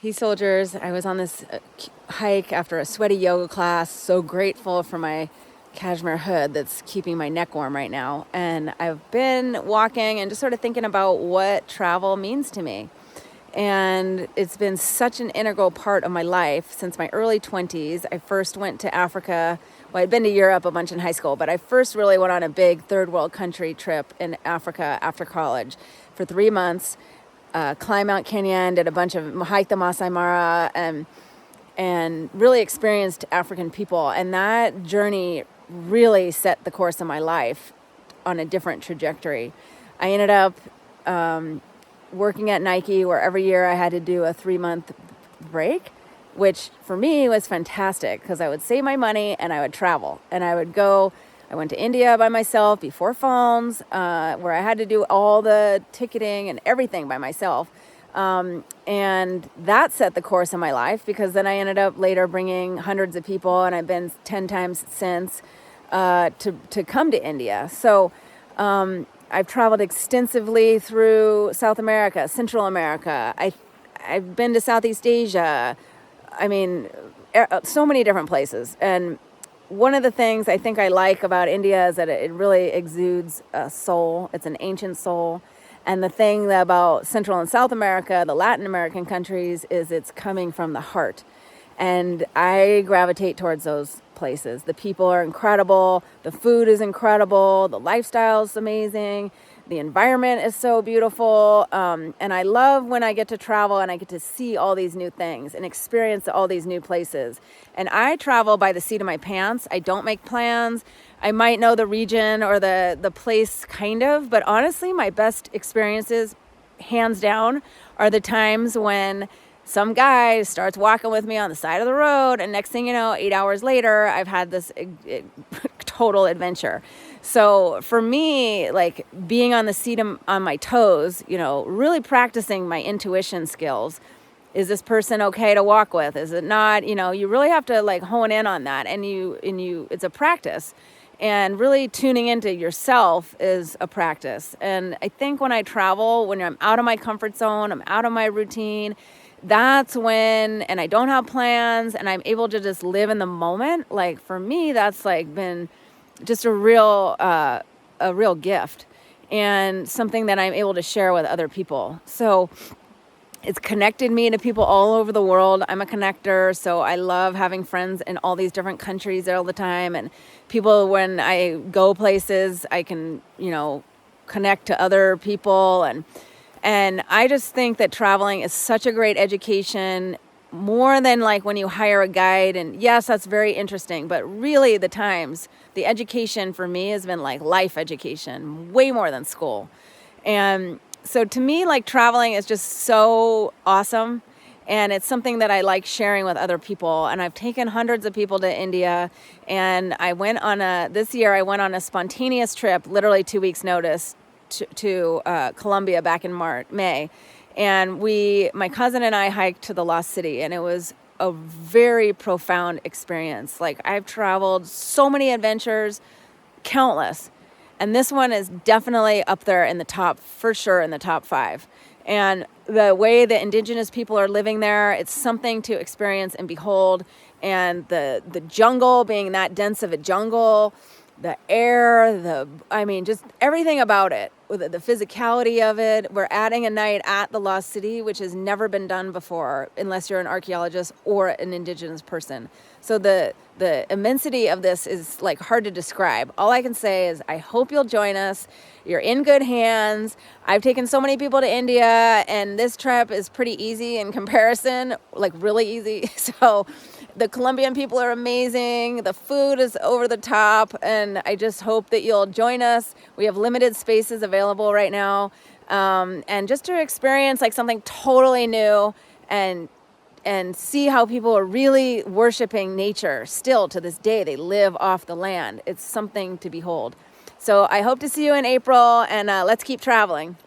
Hey soldiers, I was on this hike after a sweaty yoga class, so grateful for my cashmere hood that's keeping my neck warm right now. And I've been walking and just sort of thinking about what travel means to me. And it's been such an integral part of my life since my early 20s. I first went to Africa. Well, I'd been to Europe a bunch in high school, but I first really went on a big third world country trip in Africa after college for 3 months. Climb Mount Kenya, did a bunch of hike the Masai Mara, and really experienced African people. And that journey really set the course of my life on a different trajectory. I ended up working at Nike, where every year I had to do a 3-month break, which for me was fantastic because I would save my money and I would travel. And I went to India by myself before phones, where I had to do all the ticketing and everything by myself. And that set the course of my life because then I ended up later bringing hundreds of people, and I've been 10 times since to come to India. So I've traveled extensively through South America, Central America. I've been to Southeast Asia. I mean, so many different places. And one of the things I think I like about India is that it really exudes a soul. It's an ancient soul. And the thing about Central and South America, the Latin American countries, is it's coming from the heart. And I gravitate towards those places. The people are incredible. The food is incredible. The lifestyle is amazing. The environment is so beautiful. And I love when I get to travel and I get to see all these new things and experience all these new places. And I travel by the seat of my pants. I don't make plans. I might know the region or the place kind of, but honestly, my best experiences, hands down, are the times when some guy starts walking with me on the side of the road, and next thing you know, 8 hours later, I've had this total adventure. So for me, like being on the seat on my toes, really practicing my intuition skills. Is this person okay to walk with? Is it not? You really have to like hone in on that, and it's a practice. And really tuning into yourself is a practice. And I think when I travel, when I'm out of my comfort zone, I'm out of my routine, that's when, and I don't have plans, and I'm able to just live in the moment. Like for me, that's like been just a real gift, and something that I'm able to share with other people. So it's connected me to people all over the world. I'm a connector, so I love having friends in all these different countries all the time. And people, when I go places, I can, connect to other people. And I just think that traveling is such a great education, more than like when you hire a guide. And yes, that's very interesting. But really the education for me has been like life education, way more than school. And so to me, like traveling is just so awesome. And it's something that I like sharing with other people. And I've taken hundreds of people to India. And this year I went on a spontaneous trip, literally 2 weeks notice, to Colombia back in May. And my cousin and I hiked to the Lost City, and it was a very profound experience. Like I've traveled so many adventures, countless. And this one is definitely up there in the top, for sure in the top 5. And the way the indigenous people are living there, it's something to experience and behold. And the jungle being that dense of a jungle, the air, just everything about it, the physicality of it. We're adding a night at the Lost City, which has never been done before, unless you're an archaeologist or an indigenous person. So the immensity of this is like hard to describe. All I can say is I hope you'll join us. You're in good hands. I've taken so many people to India, and this trip is pretty easy in comparison, like really easy. So the Colombian people are amazing. The food is over the top, and I just hope that you'll join us. We have limited spaces available right now, and just to experience like something totally new and see how people are really worshiping nature. Still to this day, they live off the land. It's something to behold. So I hope to see you in April, and let's keep traveling.